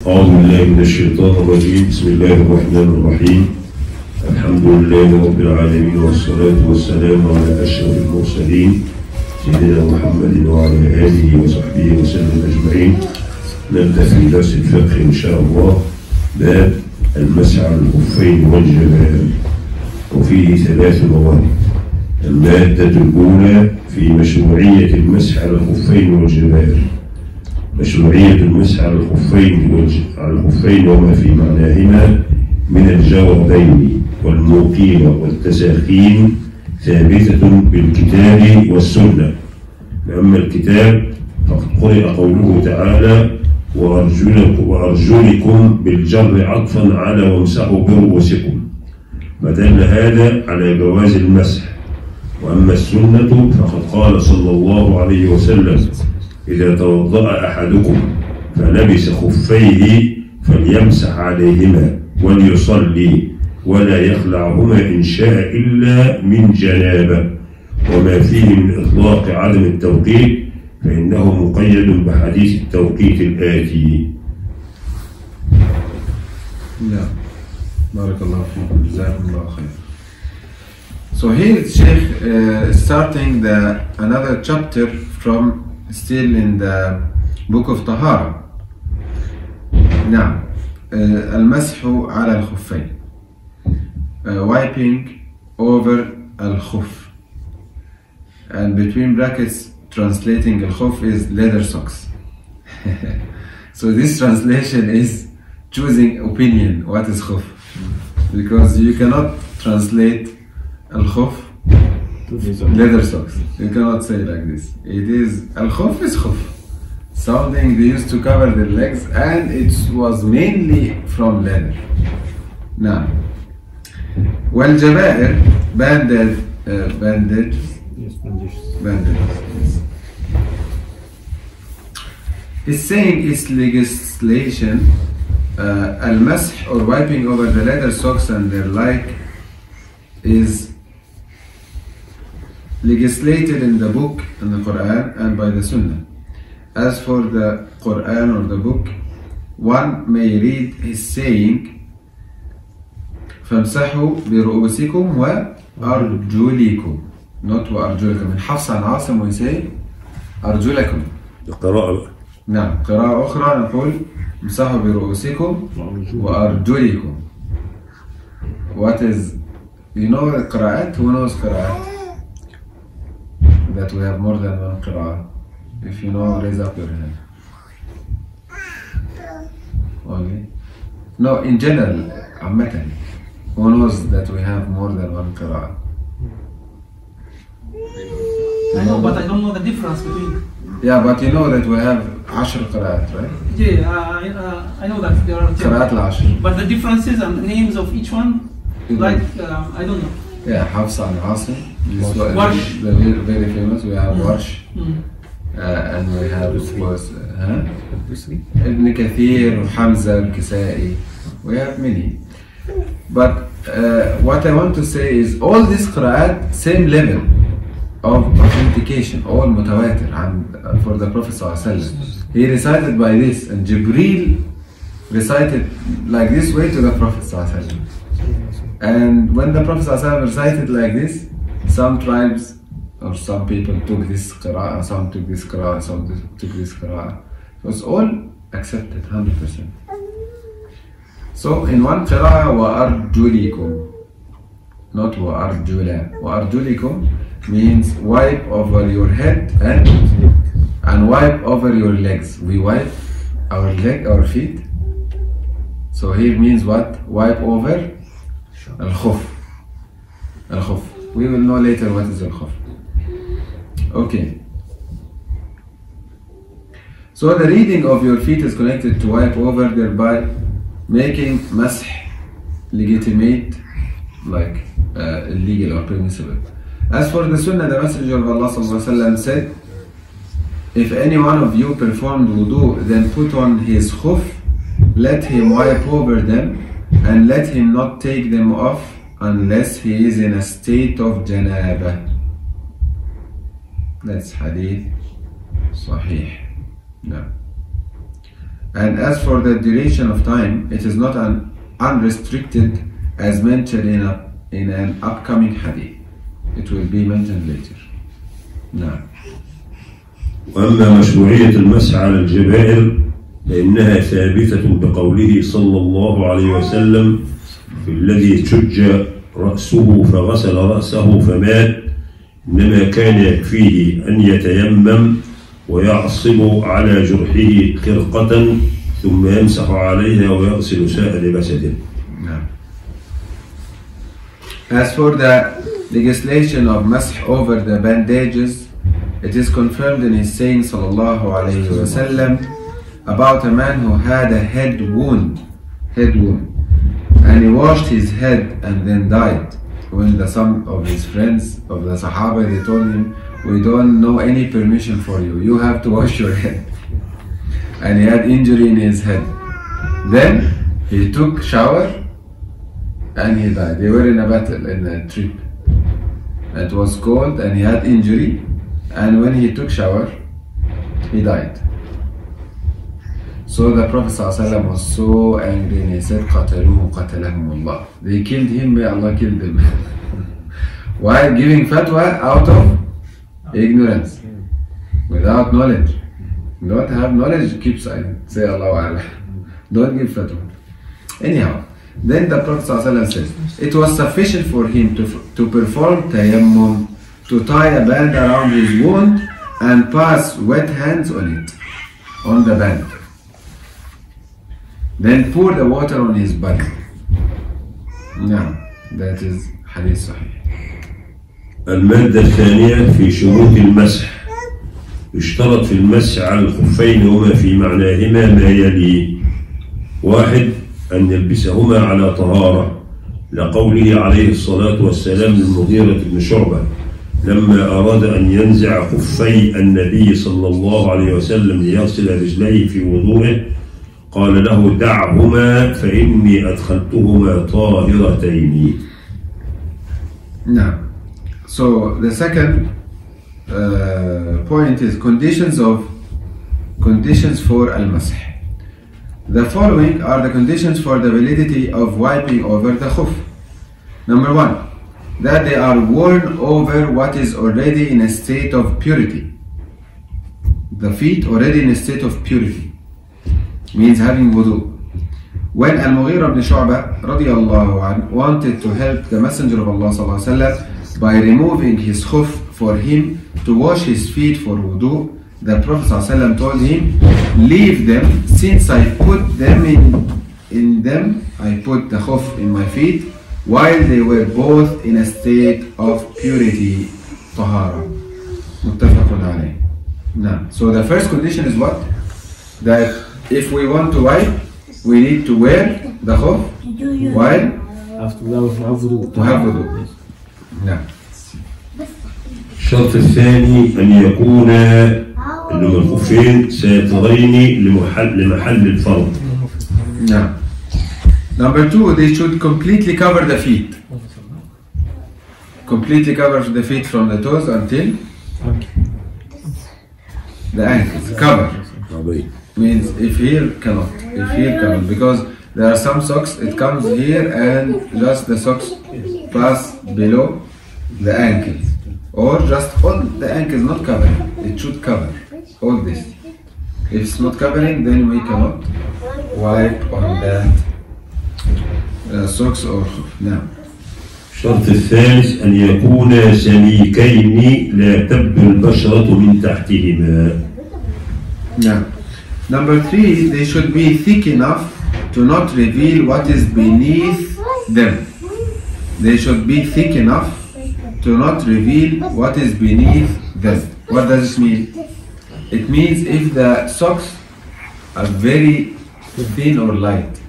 أعوذ بالله من الشيطان الرجيم. بسم الله الرحمن الرحيم. الحمد لله رب العالمين والصلاة والسلام على أشرف المرسلين سيدنا محمد وعلى آله وصحبه وسلم أجمعين. نبدأ في درس الفقه إن شاء الله. باب المسح على الخفين والجبائر، وفيه 3 مواد. المادة الأولى في مشروعية المسح على الخفين والجبائر، مشروعية المسح على الخفين وما في معناهما من الجوربين والموقير والتساخين ثابتة بالكتاب والسنة. أما الكتاب فقد قرأ قوله تعالى وأرجلكم بالجر عطفا على وامسحوا برؤوسكم، فدل هذا على جواز المسح. وأما السنة فقد قال صلى الله عليه وسلم إذا توضأ أحدكم فلبس خفيه فليمسح عليهما وليصلي ولا يخلعهما إن شاء إلا من جنابة. وما فيه من إطلاق عدم التوقيت فإنه مقيد بحديث التوقيت الآتي. نعم، بارك الله فيكم، جزاكم الله خير. So here Sheikh starting another chapter from still in the book of Tahara. نعم، المسح على الخفين, wiping over الخف, and between brackets translating الخف is leather socks. So this translation is choosing opinion what is khuf, because you cannot translate al-khuf leather socks. You cannot say like this. It is al-khuf is khuf, something they used to cover their legs, and it was mainly from leather. Now, wal-jaba'ir, bandages. Yes. It's saying its legislation, al-mash or wiping over the leather socks and their like, is legislated in the book, in the Quran, and by the Sunnah. As for the Quran or the book, one may read his saying فامسحوا برؤوسكم وأرجلكم, not وأرجلكم. من حفص عن عاصم we say أرجلكم. قراءة. نعم، قراءة أخرى نقول امسحوا برؤوسكم وأرجلكم. What is, you know the قراءات? Who knows قراءات? That we have more than one قراءة. If you know, raise up your hand. Only? No, in general, عامة. Who knows that we have more than one قراءة? I know, but I don't know the difference between. Yeah, but you know that we have 10 قراءات, right? Yeah, I know that there are 10. قراءات ال10. But the differences and names of each one, like, I don't know. Yeah, حفص عن عاصم. Warsh. Very famous. We have Warsh. And we have Ibn Kathir, Hamza, Al-Kisai. We have many. But what I want to say is all these qira'at, same level of authentication, all mutawatir, and for the Prophet ﷺ. He recited by this, and Jibreel recited like this way to the Prophet ﷺ. And when the Prophet ﷺ recited like this, some tribes or some people took this qira'ah, some took this qira'ah, some took this qira'ah. So it's all accepted 100%. So in one qira'ah, وَأَرْجُلِكُمْ, not وَأَرْجُلَ. وَأَرْجُلِكُمْ means wipe over your head and wipe over your legs. We wipe our feet. So here means what? Wipe over al-khuf. Al-khuf. We will know later what is al-khuf. Okay. So the reading of your feet is connected to wipe over, thereby making mash legitimate, like illegal or permissible. As for the Sunnah, the Messenger of Allah ﷺ said, if any one of you performed wudu, then put on his khuf, let him wipe over them, and let him not take them off unless he is in a state of janabah. That's hadith sahih. No. And as for the duration of time, it is not an unrestricted as mentioned in an upcoming hadith. It will be mentioned later. نعم. وأما مشروعية المسح على الجبائر فإنها ثابتة بقوله صلى الله عليه وسلم في الذي شج رأسه فغسل رأسه فمات إنما كان يكفيه أن يتيمم ويعصب على جرحه خرقة ثم يمسح عليها ويغسل سائر جسده. As for the legislation of masah over the bandages, it is confirmed in his saying sallallahu alayhi wasallam about a man who had a head wound, and he washed his head and then died. When some of his friends of the Sahaba, they told him, we don't know any permission for you, you have to wash your head. And he had injury in his head. Then he took shower and he died. They were in a battle, in a trip. It was cold and he had injury, and when he took shower, he died. So the Prophet ﷺ was so angry and he said, قَتَلُوهُ قَتَلَهُمُ اللَّهُ. They killed him, may Allah kill them. While giving fatwa out of ignorance, without knowledge. Don't have knowledge, keep silent. Say Allahu Akbar. Don't give fatwa. Anyhow, then the Prophet ﷺ says, it was sufficient for him to perform tayammum, to tie a band around his wound and pass wet hands on it, on the band. Then pour the water on his body. Now, that is hadith sahih. المادة الثانية في شروط المسح. يشترط في المسح على الخفين وما في معناهما ما يلي: 1. أن يلبسهما على طهارة، لقوله عليه الصلاة والسلام للمغيرة بن شعبة لما أراد أن ينزع خفي النبي صلى الله عليه وسلم ليغسل رجليه في وضوءه قال له: دعهما فإني أدخلتهما طاهرتين. Now, so the second point is conditions for al-masah. The following are the conditions for the validity of wiping over the khuff. Number 1, that they are worn over what is already in a state of purity. The feet already in a state of purity means having wudu. When Al-Mughira ibn Shu'bah radiyallahu anhu wanted to help the Messenger of Allah sallallahu alaihi wasallam by removing his khuff for him to wash his feet for wudu, the Prophet sallallahu alaihi wasallam told him, leave them, since I put them in them, I put the khuff in my feet while they were both in a state of purity, tahara. Muttafaqun alayh. Now, so the first condition is what? That if we want to wipe, we need to wear the khuff while to have wudu. Now, الشرط الثاني أن يكون الخفين ساترين لمحل الفرض. Now, number 2, they should completely cover the feet. Completely cover the feet from the toes until the ankles. Cover. Means if here cannot, because there are some socks, it comes here and just the socks pass below the ankles. Or just on the ankles, not covering. It should cover all this. If it's not covering, then we cannot wipe on that socks or now. الشرط الثالث أن يكون سميكين لا تبدو البشرة من تحتهما. Now, number 3, they should be thick enough to not reveal what is beneath them. They should be thick enough to not reveal what is beneath them. What does it mean? It means if the socks are very thin or light,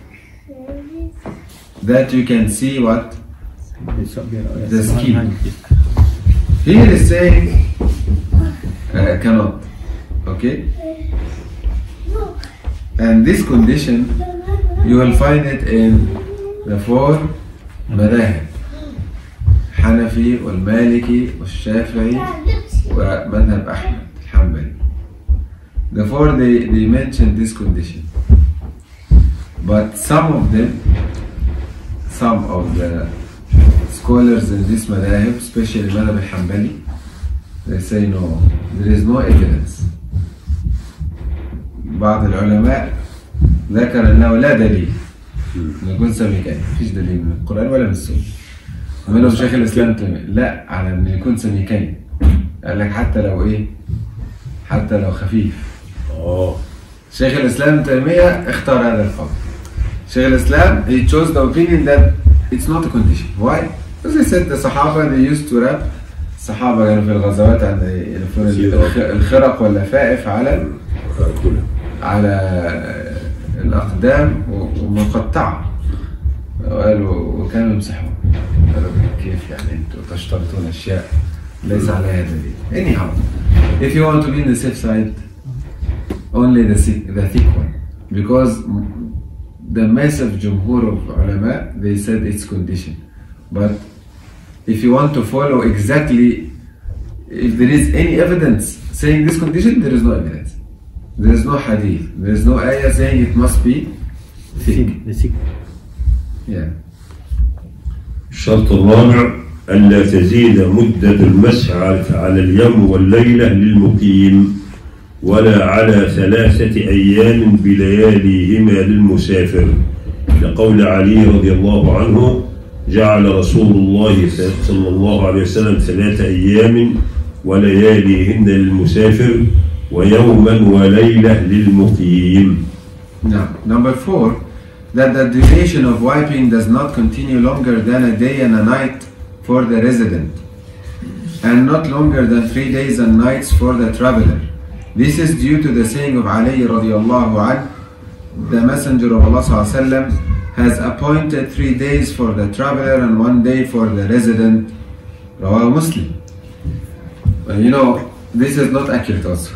that you can see what? The skin. Here is saying cannot. Okay? And this condition you will find it in the 4 madhahib: Hanafi, wal-Maliki, wal-Shafi'i, wa-Madhab Ahmad, al-Hanbali. Therefore they mentioned this condition. But some of them, some of the scholars in this madhab, especially madhab al-Hanbali, they say no, there is no evidence. بعض العلماء ذكر أنه لا دليل يكون سمي كاين، مفيش دليل من القرآن ولا من السنة. منهم شيخ الإسلام تيمية لا على أن يكون سمي كاين، قال لك حتى لو إيه؟ حتى لو خفيف. شيخ الإسلام تيمية اختار هذا القول. شيخ الإسلام he chose the opinion that it's not a condition. Why? Because he said the Sahaba they used to wrap. الصحابة كانوا في الغزوات عند يلفون الخرق واللفائف على الأقدام ومقطعة، وقالوا وكانوا يمسحون. قالوا كيف يعني أنتم تشترطون أشياء ليس عليها دليل. Anyhow, if you want to be in the safe side, only the thick one, because the massive jumhur of ulama they said it's condition. But if you want to follow exactly, if there is any evidence saying this condition, there is no evidence. There is no hadith. There is no ayah saying it must be thick. Yeah. الشرط الرابع ألا تزيد مدة المسح على اليوم والليلة للمقيم ولا على 3 أيام بلياليهما للمسافر، لقول علي رضي الله عنه جعل رسول الله صلى الله عليه وسلم 3 أيام ولياليهن للمسافر ويوما وليلة للمقيم. Now, number 4, that the duration of wiping does not continue longer than a day and a night for the resident, and not longer than 3 days and nights for the traveler. This is due to the saying of Ali radiallahu anhu, the Messenger of Allah sallallahu alaihi wasallam has appointed 3 days for the traveler and 1 day for the resident. Rawah Muslim. Well, you know, this is not accurate also.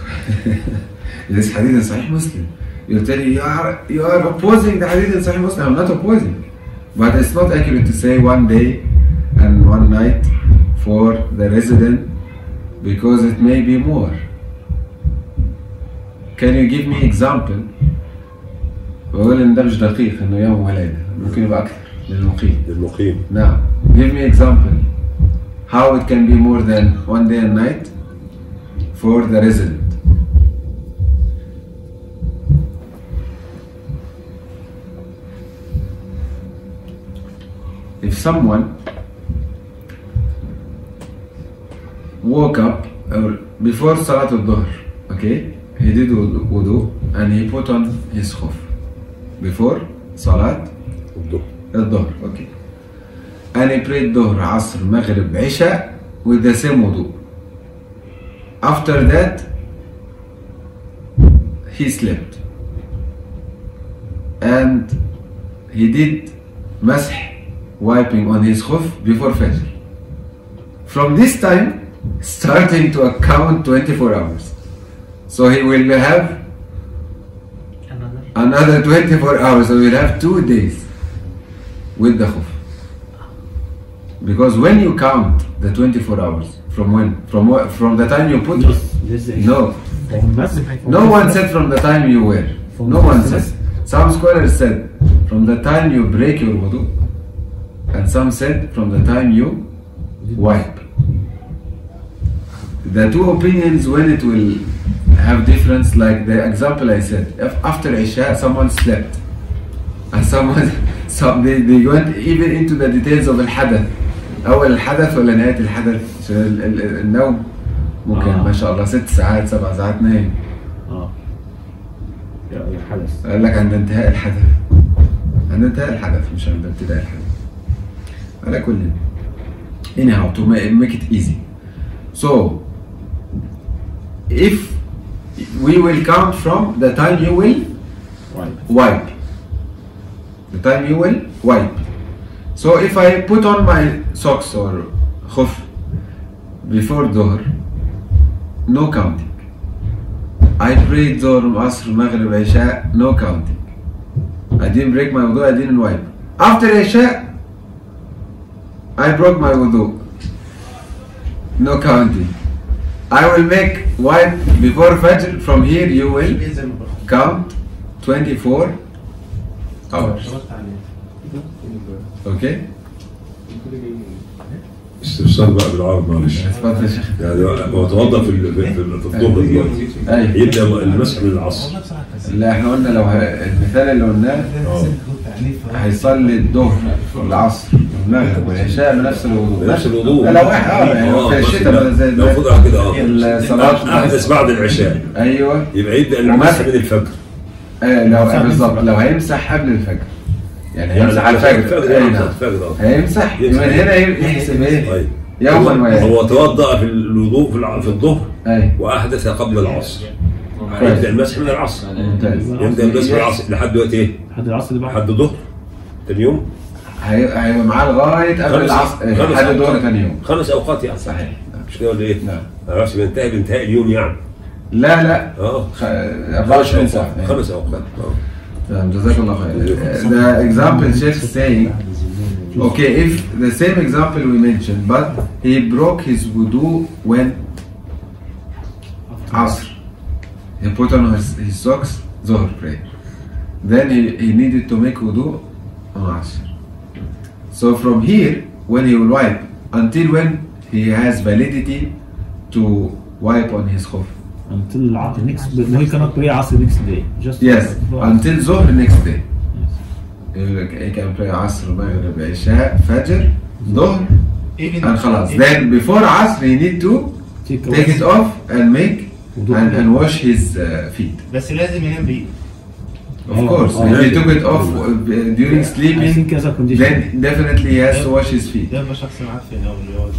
This hadith in Sahih Muslim. You'll tell you are opposing the hadith in Sahih Muslim. I'm not opposing. But it's not accurate to say 1 day and 1 night for the resident because it may be more. Can you give me example? بقول إن ده مش دقيق إنه يوم وليلة، ممكن يبقى أكثر للمقيم. Now, give me example how it can be more than 1 day and night for the resident. If someone woke up before Salat al-Dhuhr, okay, he did wudu and he put on his khuff before Salat al-Dhuhr, okay, and he prayed Dhuhr, Asr, Maghrib, Isha with the same wudu. After that, he slept and he did masih, wiping on his khuff before Fajr. From this time, starting to account 24 hours. So he will have another 24 hours, so we'll have 2 days with the khuff. Because when you count the 24 hours, from when? From the time you put it? No. No one said from the time you wear. No one said. Some scholars said from the time you break your wudu, and some said from the time you wipe. The two opinions when it will have difference, like the example I said, if after Isha someone slept and they went even into the details of الحدث، أول الحدث ولا نهاية الحدث؟ النوم ممكن ما شاء الله 6 ساعات 7 ساعات نايم. الحدث قال لك عند انتهاء الحدث، عند انتهاء الحدث مش عند ابتداء الحدث. على كل anyhow to make it easy. So if we will count from the time you will wipe. The time you will wipe. So if I put on my socks or khuff before Dhuhr, no counting. I prayed Dhuhr, Asr, Maghrib, Isha, no counting. I didn't break my wudu, I didn't wipe. After Isha, I broke my wudu, no counting. I will make wipe before Fajr. From here you will count 24 hours. Okay? استفسار بقى بالعرض معلش. اتفضل يا شيخ. يعني هو توضأ في الظهر دلوقتي. يبدأ المسح من العصر. لا احنا قلنا لو المثال اللي قلناه هيصلي الظهر والعصر والمغرب والعشاء بنفس الوضوء. نفس الوضوء. لو واحد يعني في الشتاء زي لو خدها كده الصلاة أحدث بعد العشاء. ايوه. يبقى يبدأ المسح من الفجر. لو بالظبط لو هيمسح قبل الفجر. يعني هيمسح على الفجر. هيمسح يبقى هنا يحسب ايه؟ يوما ويوما. هو توضأ في الوضوء في الظهر وأحدث قبل العصر. يبدأ المسح من العصر. يبدأ المسح من العصر لحد وقت ايه؟ لحد العصر اللي بعده. لحد الظهر ثاني يوم. هيبقى معاه لغاية قبل العصر لحد الظهر ثاني يوم. 5 أوقات يعني. صحيح. مش كده ولا ايه؟ نعم. ما اعرفش بينتهي بانتهاء اليوم يعني. لا 24 ساعة. 5 أوقات. جزاك الله خير. The example Sheikh is saying, okay, if the same example we mentioned, but he broke his wudu when Asr. He put on his socks, Zohr prayer. Then he needed to make wudu on Asr. So from here, when he will wipe, until when he has validity to wipe on his khuff. Until the next, no, he cannot pray Asr next day. Just yes, until Zohr next day. He can pray Asr, Maghrib, Isha, Fajr, Zohr, and khalas. Then before Asr, he need to take it off and make and wash his feet. بس لازم ينام بيه. Of course, if he took it off during sleeping, then definitely he has to wash his feet. ده ما شخص معفن أو اللي هو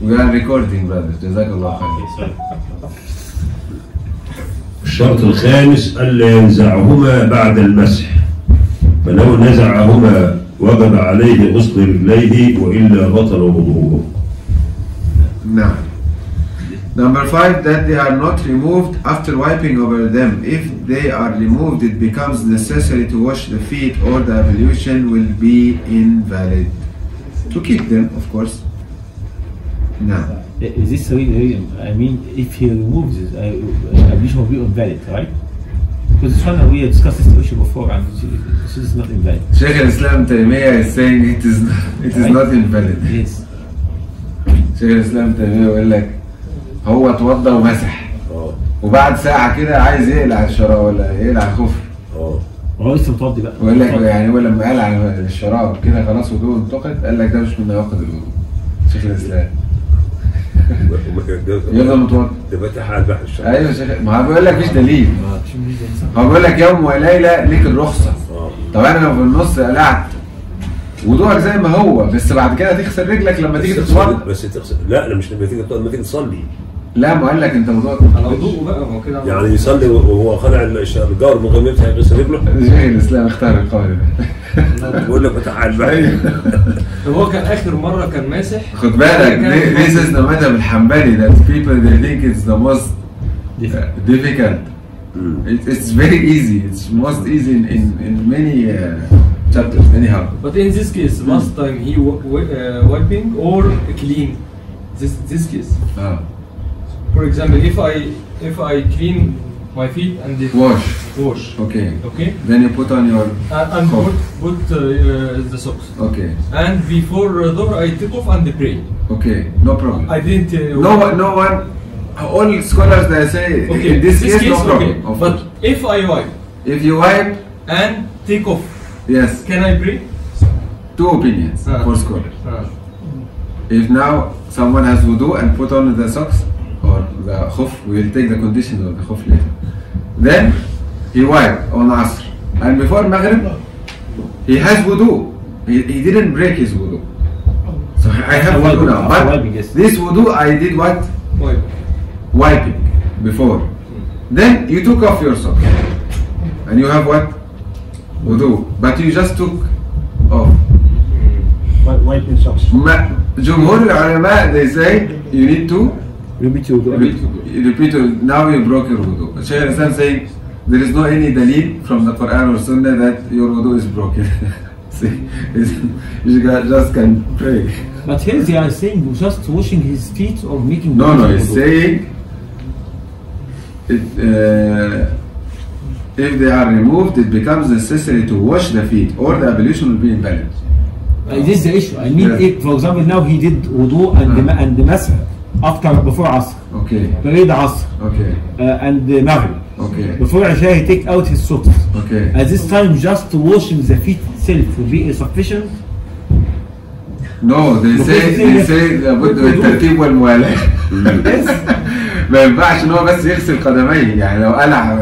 We are recording, brother. جزاك الله خير. الشرط الخامس ألا ينزعهما بعد المسح، فلو نزعهما وجب عليه غسل رجليه وإلا بطل وضوءه. نعم. Number 5, that they are not removed after wiping over them. If they are removed, it becomes necessary to wash the feet or the ablution will be invalid. To keep them, of course. Now. Is this really, I mean, if he removes it, ablution will be invalid, right? Because this one we discussed this issue before, and this is not invalid. Sheikh Islam Taymiyyah is saying it is not invalid. Yes. Sheikh Islam Taymiyyah يقول لك هو اتوضى ومسح وبعد ساعة كده عايز يقلع الشراب ولا يقلع الخف. هو لسه متوضي بقى. ويقول لك يعني هو لما قلع الشراب كده خلاص وضوءه انتقد، قال لك ده مش من نواقض الوضوء. شيخ الإسلام. يفضل متوضي. ده فتح على البحر الشراب. ايوه شيخ، ما هو بيقول لك مفيش دليل. هو بيقول لك يوم وليلة ليك الرخصة. طب انا لو في النص قلعت وضوءك زي ما هو، بس بعد كده تغسل رجلك لما تيجي تتوضى. بس تغسل، لا مش لما تيجي تصلي. لا ما قال لك انت وضوءك على وضوءه بقى، هو كده يعني يصلي وهو خلع الجار من غير ما يمسح يغسل رجله. شيخ الاسلام اختار القول ده. بقول لك فتح على البحر. هو كان اخر مره كان ماسح. خد بالك this is the مذهب الحنبلي that people they think it's the most difficult. It's very easy. It's most easy in many chapters anyhow. But in this case, last time he wiping or clean. This case. For example, if I clean my feet and wash. Okay. Okay. Then you put on your and put the socks. Okay. And before Dhuhr I take off and pray. Okay. No problem. I didn't. No one. All scholars they say in this case no problem. Okay. But if I wipe. If you wipe and take off. Yes. Can I pray? Two opinions for scholars. If now someone has wudu and put on the socks or the khuff, we will take the conditions of the khuff later. Then he wiped on Asr, and before Maghrib he has wudu. He didn't break his wudu. So I have wudu now. But this wudu I did what? Wiping before. Then you took off your socks, and you have what? Wudu. But you just took off. Wiping socks. جمهور العلماء they say you need to repeat. Now you broke your wudu. Sheikh Islam saying there is no any dalil from the Quran or Sunnah that your wudu is broken. See, you just can pray. But here they are saying just washing his feet or making. No, he's saying it. If they are removed, it becomes necessary to wash the feet, or the ablution will be invalid. This is the issue. I mean, Yes. if, for example, now he did wudu and masah before Asr. Okay. Prayed Asr. Okay. And Maghrib. Okay. Before Isha, he take out his socks. Okay. At this time, just washing the feet itself will be sufficient. No, they say لابد من الترتيب والموالاة. ما ينفعش ان هو بس يغسل قدميه، يعني لو قلع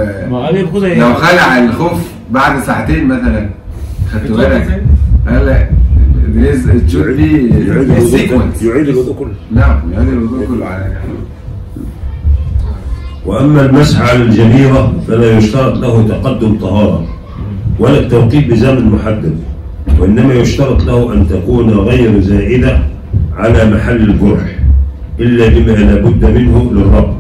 لو خلع الخف بعد ساعتين مثلا، خدت بالك؟ هلا it should be a sequence. يعيد الوضوء كله. نعم، يعيد الوضوء كله على. وأما المسح على الجبيرة فلا يشترط له تقدم طهارة ولا التوقيت بزمن محدد، وإنما يشترط له أن تكون غير زائدة على محل الجرح إلا بما لا بد منه للرب،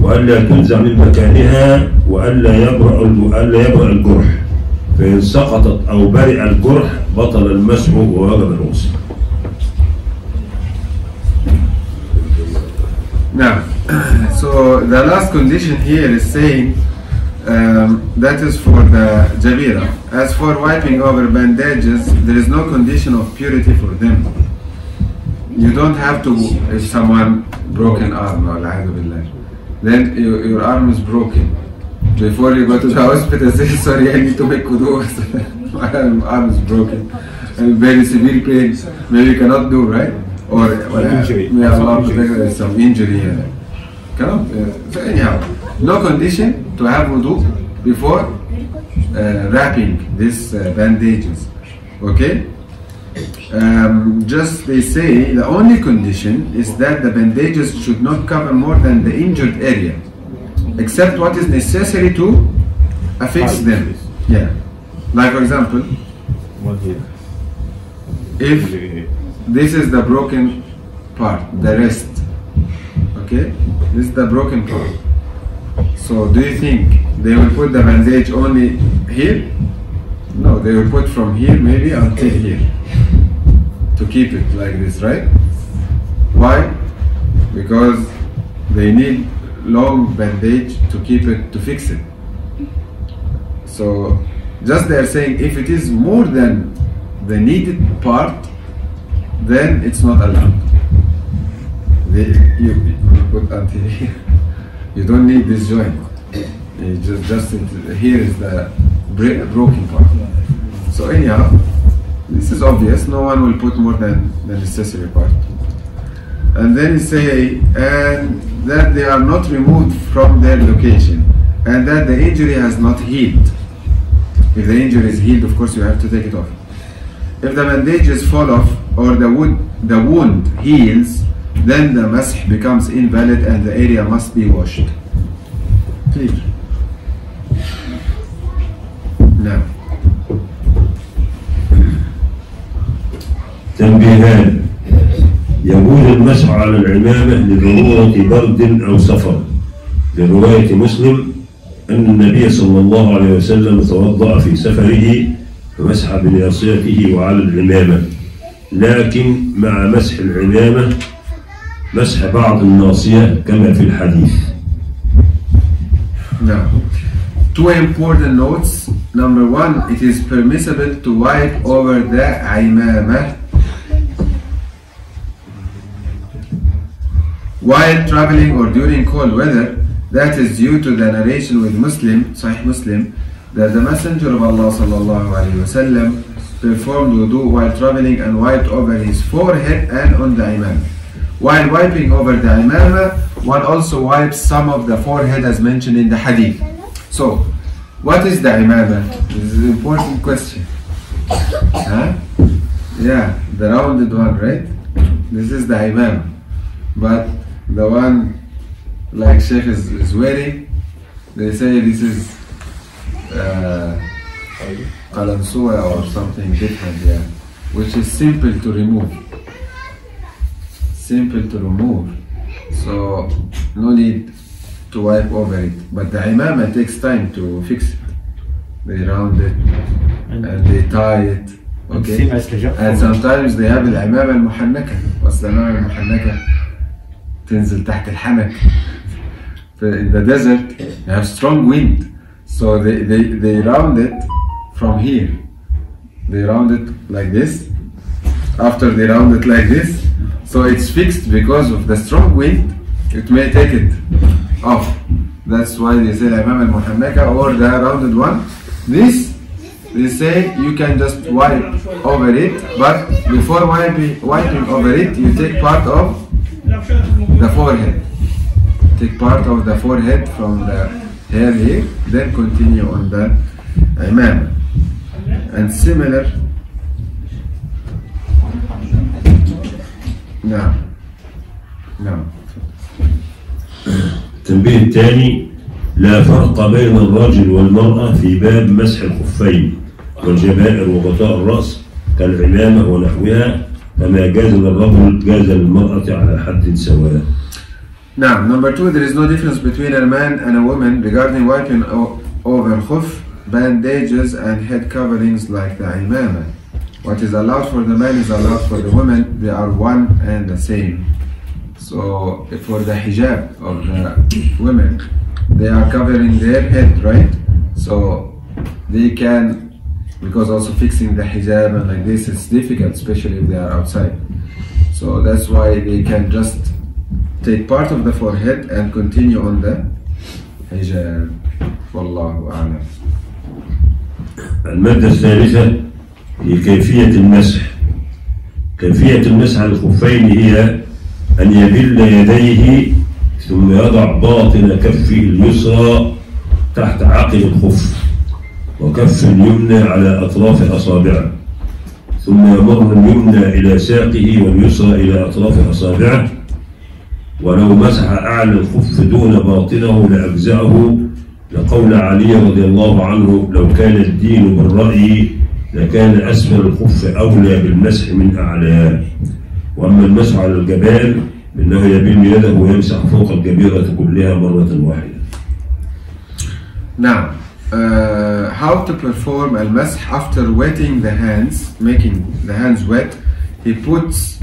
وألا تنزع من مكانها، وألا يبرأ الجرح، فإن سقطت أو برئ الجرح بطل المسح ووجب الغسل. Now, so the last condition here is saying that is for the jabira. As for wiping over bandages, there is no condition of purity for them. You don't have to, if someone broken arm, then your arm is broken. Before you go to the hospital, say, sorry, I need to make wudu. My arm is broken. And very severe pain. Maybe you cannot do, right? Or injury. May Allah protect some injury. Cannot. So anyhow, no condition to have wudu before wrapping these bandages. Okay? Just they say the only condition is that the bandages should not cover more than the injured area, except what is necessary to affix them. Yeah. Like for example, if this is the broken part, the rest. Okay? This is the broken part. So do you think they will put the bandage only here? No, they will put from here maybe until here to keep it like this, right? Why? Because they need long bandage to keep it, to fix it. So just they are saying if it is more than the needed part, then it's not allowed. You put until here. You don't need this joint. You just here is the broken part. So anyhow, this is obvious. No one will put more than the necessary part. And then you say, and that they are not removed from their location, and that the injury has not healed. If the injury is healed, of course you have to take it off. If the bandages fall off or the wound heals, then the masih becomes invalid and the area must be washed. Clear? Now. تنبيهان: يجوز المسح على العمامة لضرورة برد أو سفر، لرواية مسلم أن النبي صلى الله عليه وسلم توضأ في سفره فمسح بناصيته وعلى العمامة، لكن مع مسح العمامة مسح بعض الناصية كما في الحديث. Now, two important notes. Number one, it is permissible to wipe over the imamah while traveling or during cold weather. That is due to the narration with Sahih Muslim, that the Messenger of Allah sallallahu alaihi wasallam performed wudu while traveling and wiped over his forehead and on the imamah. While wiping over the imamah, one also wipes some of the forehead as mentioned in the hadith. So, what is the imamah? This is an important question. Huh? Yeah, the rounded one, right? This is the imamah. But the one like Sheikh is wearing, they say this is qalansuwa or something different, yeah, which is simple to remove. Simple to remove, so no need to wipe over it. But the imamah takes time to fix it. They round it and they tie it. Okay, and sometimes they have العمامة المحنكة. What's the العمامة المحنكة? تنزل تحت الحنك. In the desert, you have strong wind, So they round it from here. They round it like this. After they round it like this, so it's fixed because of the strong wind. It may take it off. That's why they say Imam al-Muhammeka or the rounded one. This, they say you can just wipe over it, but before wiping over it, you take part of the forehead. Take part of the forehead from the hair here, then continue on the imam. And similar. نعم. التنبيه الثاني: لا فرق بين الرجل والمرأة في باب مسح الخفين والجبائر وغطاء الرأس كالعمامة ونحوها، فما جاز للرجل جاز للمرأة على حد سواء. Now, number 2, there is no difference between a man and a woman regarding wiping over khuff, bandages and head coverings like the imama. What is allowed for the man is allowed for the woman. They are one and the same. So for the hijab of the women, they are covering their head, right? So they can, because also fixing the hijab and like this is difficult, especially if they are outside. So that's why they can just take part of the forehead and continue on the hijab. Wallahu a'lam. المادة الثالثة هي كيفية المسح. كيفية المسح على الخفين هي أن يبل يديه ثم يضع باطن كفه اليسرى تحت عقب الخف وكف اليمنى على أطراف أصابعه، ثم يمر اليمنى إلى ساقه واليسرى إلى أطراف أصابعه. ولو مسح أعلى الخف دون باطنه لأجزأه، لقول علي رضي الله عنه: لو كان الدين بالرأي لكان أسفل الخف أولى بالمسح من أعلاه. وأما المسح على الجبائر إنه يبل يده ويمسح فوق الجبيرة كلها مرة واحدة. Now, how to perform al-mash after wetting the hands, making the hands wet. He puts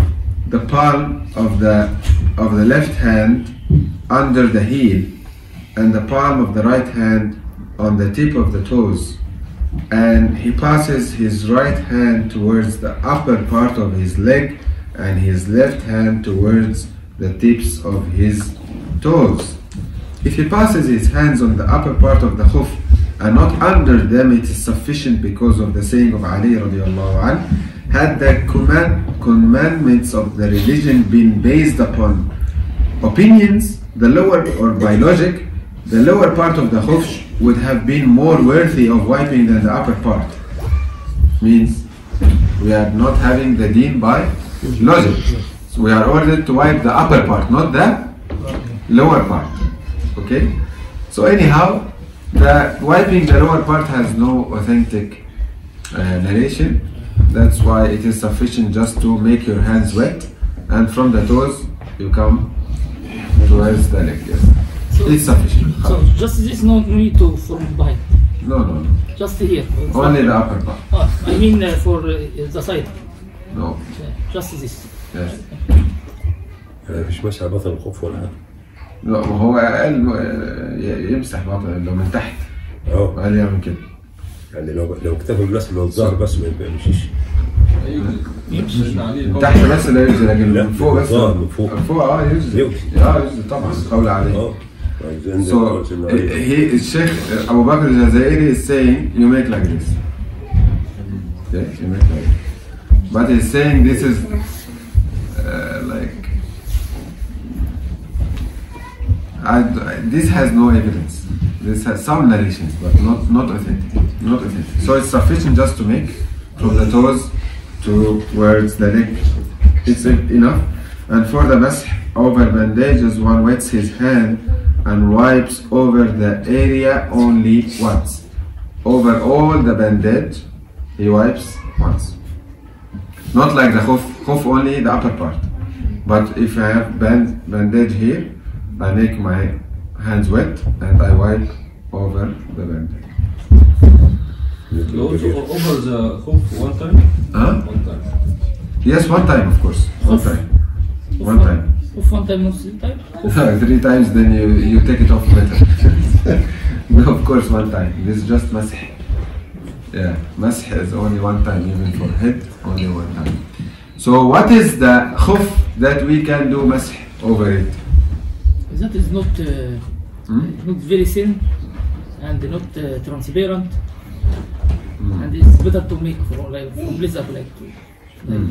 the palm of the left hand under the heel and the palm of the right hand on the tip of the toes, and he passes his right hand towards the upper part of his leg and his left hand towards the tips of his toes. If he passes his hands on the upper part of the khuff and not under them, it is sufficient because of the saying of Ali radiallahu anh, had the commandments of the religion been based upon opinions, the lower, or by logic, the lower part of the khuff would have been more worthy of wiping than the upper part. Means we are not having the deen by logic. So we are ordered to wipe the upper part, not the lower part. Okay? So anyhow, the wiping the lower part has no authentic narration. That's why it is sufficient just to make your hands wet, and from the toes you come towards the leg. Yes. So it's sufficient. So just this, no need to from behind. No. Just here. Only the upper part. I mean for the side. No. Just this. Yes. مش مسح بطن الخف ولا حاجة. لا، هو قال يمسح بطن لو من تحت. قال يعمل كده. يعني لو اكتفى بس من الظهر بس ما يمشيش. من تحت بس لا يجزي، لكن من فوق بس. من فوق. من فوق يجزي. يجزي طبعا، قول عليه. So Sheikh Abu Bakr al-Jazairi is saying you make like this. Okay, you make like this. But he's saying this is like this has no evidence. This has some narrations, but not authentic. Not authentic. So it's sufficient just to make from the toes towards the neck. It's enough. And for the mash over bandages, one wets his hand and wipes over the area only once. Over all the bandage, he wipes once. Not like the khuff only the upper part. But if I have bandage here, I make my hands wet and I wipe over the bandage. You also over the khuff one time? Huh? One time. Yes, one time, of course. One time. One time. One time, not 3 times? 3 times, then you take it off better. No, of course, one time. This is just masih. Yeah, masih is only one time, even for head, only one time. So what is the khuff that we can do masih over it? That is not not very thin and not transparent, and it's better to make from blizzard like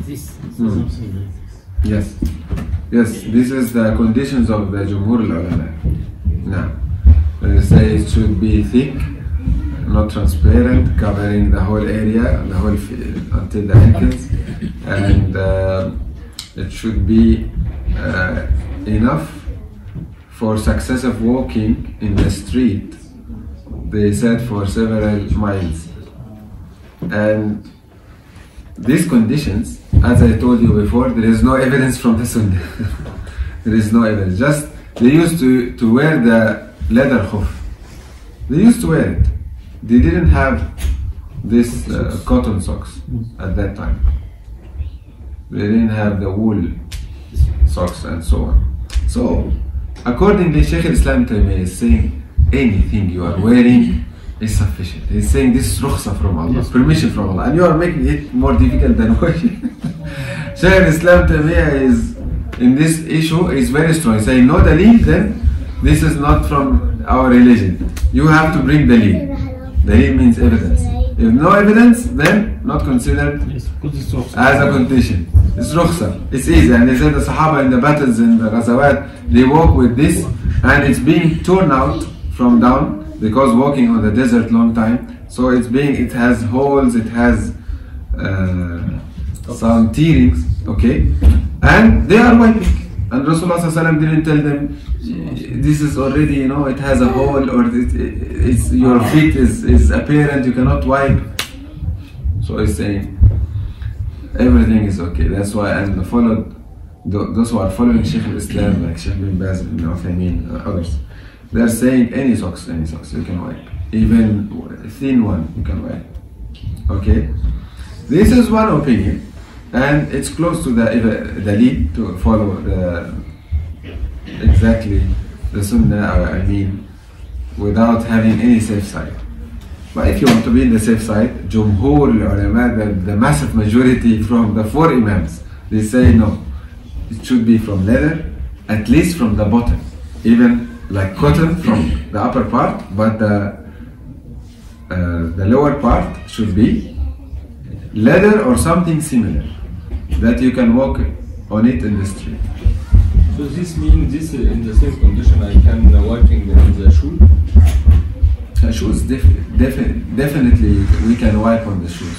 this. Yes, yes. This is the conditions of the Jumhur al-Ulama. Now, they say it should be thick, not transparent, covering the whole area, the whole until the ankles, and it should be enough for successive walking in the street. They said for several miles, and these conditions, as I told you before, there is no evidence from the Sunnah. There is no evidence. Just they used to wear the leather khuff. They used to wear it. They didn't have this cotton socks at that time. They didn't have the wool socks and so on. So, accordingly, Sheikh Islam is saying anything you are wearing is sufficient. He's saying this is rukhsa from Allah, permission from Allah, and you are making it more difficult than washing. Sheikh Islam is in this issue is very strong. He's saying no dalil, then this is not from our religion. You have to bring dalil. Dalil means evidence. If no evidence, then not considered as a condition. It's rukhsa. It's easy. And they said the Sahaba in the battles in the Ghazawat, they walk with this, and it's being torn out from down because walking on the desert long time. So it has holes, it has some tearings, okay? And they are wiping. And Rasulullah ﷺ didn't tell them, this is already, it has a hole, or it's your feet is apparent, you cannot wipe. So he's saying, everything is okay. That's why, and those who are following Sheikh al-Islam, like Sheikh bin Baz, bin Uthaymeen, others, they're saying any socks you can wipe. Even a thin one you can wipe. Okay? This is one opinion, and it's close to the lead to follow exactly the Sunnah, without having any safe side. But if you want to be in the safe side, Jumhur al-Ulama, the massive majority from the 4 Imams, they say no. It should be from leather, at least from the bottom. Even like cotton from the upper part, but the lower part should be leather or something similar that you can walk on it in the street. So this means this in the same condition I can wiping on the shoe? Shoes, definitely we can wipe on the shoes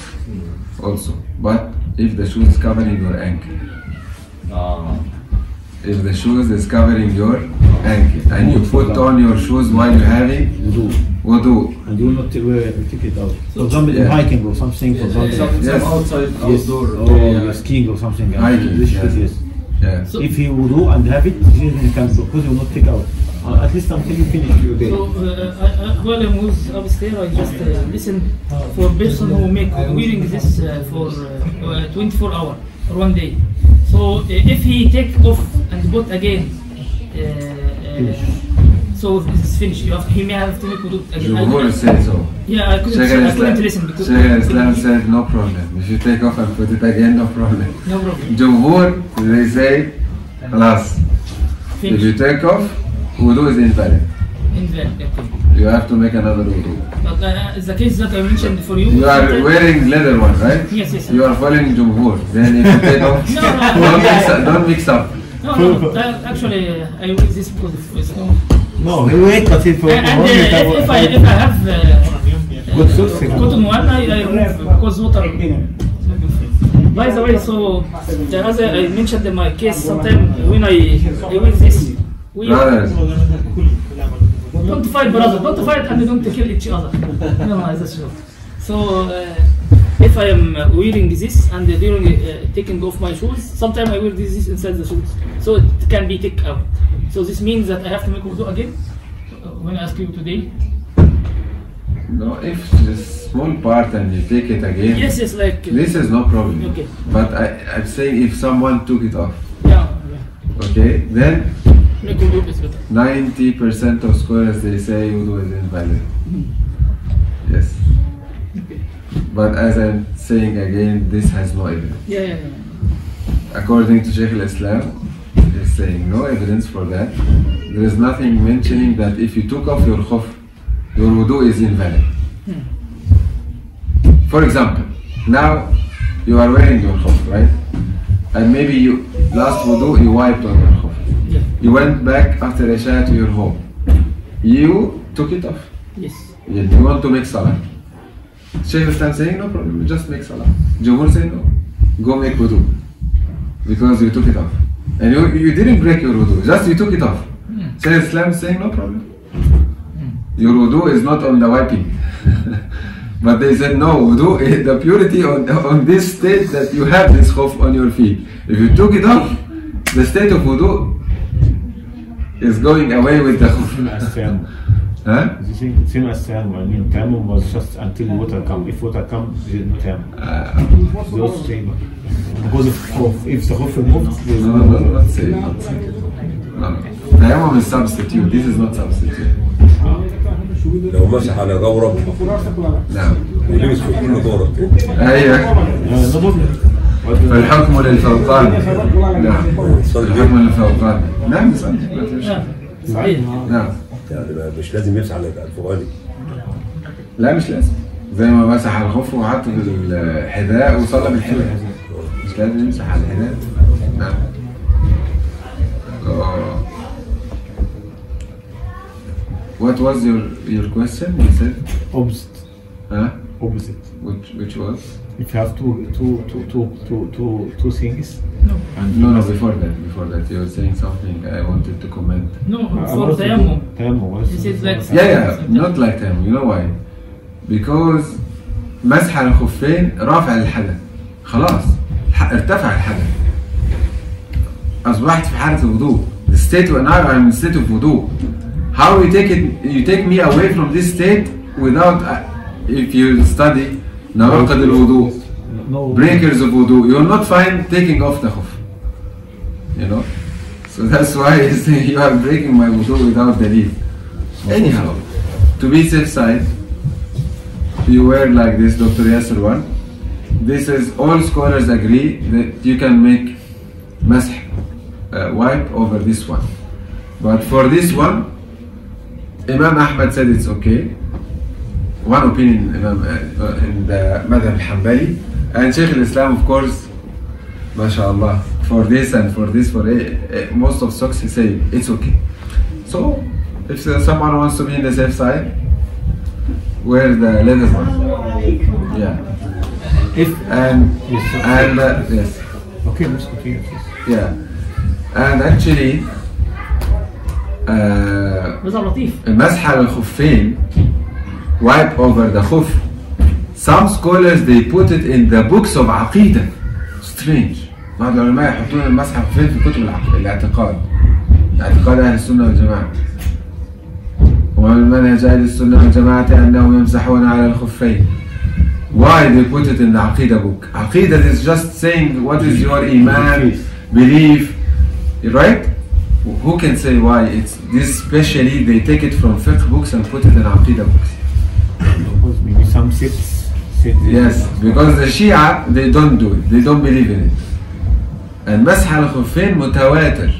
also, but if the shoe is covering your ankle. If the shoes is covering your ankle and you put on your shoes while you're having wudu, and you will not take it out. For example, in hiking or something, for example, some outside, outdoor, or skiing or something. Hiking, yes. Yeah. So if you wudu and have it, you can, because you will not take out. At least until you finish your day. So while I was upstairs, I just listen for person who make wearing this for 24 hours or one day. So if he take off and put again, so it's finished. He may have to make wudu again. Jumhur said so. Yeah, I couldn't listen because Sheikh Islam said no problem. If you take off and put it again, no problem. No problem. Jumhur, they say, alas, if you take off, wudu is invalid. Invalid, okay. You have to make another wudu. But the case that I mentioned for you. You are wearing leather one, right? Yes. You are following Jumhur. Then if you take off, don't mix up. No. Actually, I use this because of snow. No, he wait, but if I have good socks, cotton one, I remove because water. By the way, so as I mentioned in my case, sometimes when I wear this, don't fight, brother. Don't fight and don't kill each other. No, that's true. So if I am wearing this and during taking off my shoes, sometimes I wear this inside the shoes, so it can be taken out. So this means that I have to make wudu again when I ask you today. No, if it's small part and you take it again, yes, like this is no problem. Okay. But I'm saying if someone took it off, yeah. okay, then Make wudu is better. 90% of scholars they say wudu is invalid. Yes. Okay. But as I'm saying again, this has no evidence. Yeah. According to Sheikh al-Islam, he's saying no evidence for that. There is nothing mentioning that if you took off your khuff, your wudu is invalid. For example, now you are wearing your khuff, right? And maybe you last wudu you wiped on your khuff. Yeah. You went back after Isha to your home. You took it off. Yes. You want to make salah. Sheikh al-Islam saying no problem, just make salah. Jumhur say no, go make wudu. Because you took it off. And you didn't break your wudu, just you took it off. Sheikh al-Islam is saying no problem. Your wudu is not on the wiping. But they said no, wudu is the purity on this state that you have this khuff on your feet. If you took it off, the state of wudu is going away with the khuff. Huh? Same as tayammum. I mean, tayammum was just until water come. If water comes, there is no tayammum. They also say because of khuff. If the khuff removed, there is No, not say. No. Tayammum is substitute. This is not substitute. لو مسح على جورب نعم. ولبس في كل جورب ايوه. فالحكم للفوقان. نعم. الحكم للفوقان. نعم صحيح. نعم. يعني مش لازم يمسح على الفوقاني. لا مش لازم. زي ما مسح على الخف وحط الحذاء وصلى بالحذاء. مش لازم يمسح على الحذاء. نعم. What was your question? You said opposite. Huh? Opposite. Which was? If you have two things. No. And No, before that you were saying something I wanted to comment. No, for tayammum. Tayammum. This is like Yeah, not like them. You know why? Because مسح على الخفين رافع للحدث. خلاص ارتفع الحدث. أصبحت في حالة الوضوء. The state now I'm in state of wudu. How you take me away from this state without if you study nawaqid al-wudu, breakers of wudu, you will not find taking off the khuf. You know? So that's why you are breaking my wudu without dalil. Anyhow, to be safe side, you wear like this Dr. Yasser one. This is all scholars agree that you can make masih wipe over this one. But for this one, Imam Ahmad said it's okay. One opinion in the Madhab al-Hanbali. And Sheikh al-Islam, of course, mashallah, for this and for this, for most of socks, he say it's okay. So, if someone wants to be in the safe side, wear the leather one. Yeah. Yes. Okay, let's continue. Yeah. And actually, المسح على الخفين, wipe over the khuf. Some scholars they put it in the books of عقيدة. Strange. بعض العلماء يحطون المسح على الخفين في كتب الاعتقاد. اعتقاد أهل السنة والجماعة. ومن منهج أهل السنة والجماعة أنهم يمسحون على الخفين. Why they put it in the عقيدة book? عقيدة is just saying what is your iman, belief, right? Who can say why? It's this specially they take it from fiqh books and put it in aqidah books. Because maybe some sects. Yes, because the Shia they don't do it. They don't believe in it. And مسح على الخفين متواتر,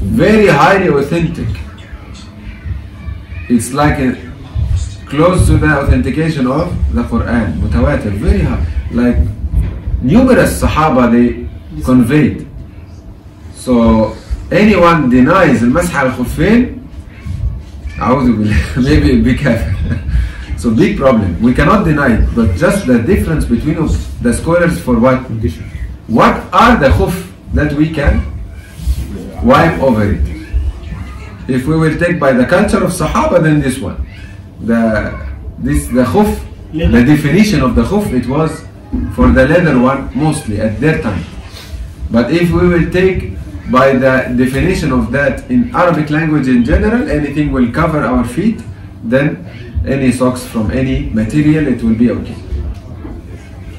very highly authentic. It's like close to the authentication of the Quran. متواتر, very high. Like numerous Sahaba they conveyed. So anyone denies المسح على الخفين أعوذ بالله maybe be careful. So big problem. We cannot deny it, but just the difference between the scholars for what condition. What are the khuf that we can wipe over it? If we will take by the culture of Sahaba, then this one. The khuf, the definition of the khuf, it was for the leather one mostly at their time. But if we will take by the definition of that in Arabic language in general, anything will cover our feet, then any socks from any material, it will be okay.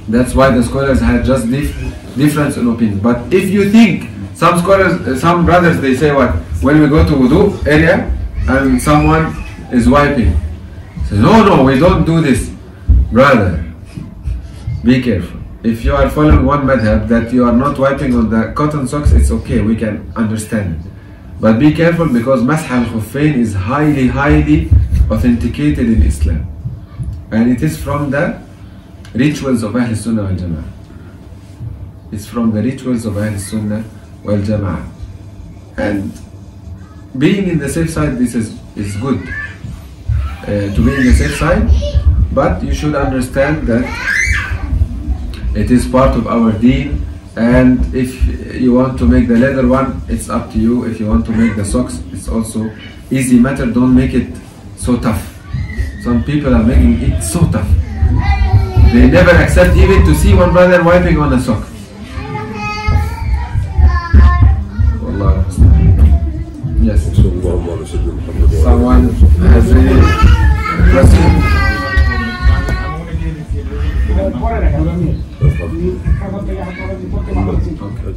That's why the scholars had just difference in opinion. But if you think Some scholars, some brothers, they say what? When we go to wudu area and someone is wiping, say, no, we don't do this. Brother, be careful. If you are following one madhab that you are not wiping on the cotton socks, it's okay, we can understand it. But be careful, because Masah al-khuffain is highly authenticated in Islam. And it is from the rituals of Ahl Sunnah wal Jama'ah. It's from the rituals of Ahl Sunnah wal Jama'ah. And being in the safe side, this is good. To be in the safe side, but you should understand that it is part of our deen, and if you want to make the leather one, it's up to you. If you want to make the socks, it's also easy matter. Don't make it so tough. Some people are making it so tough. They never accept even to see one brother wiping on a sock. Wallah. Yes. Someone has any question? Okay.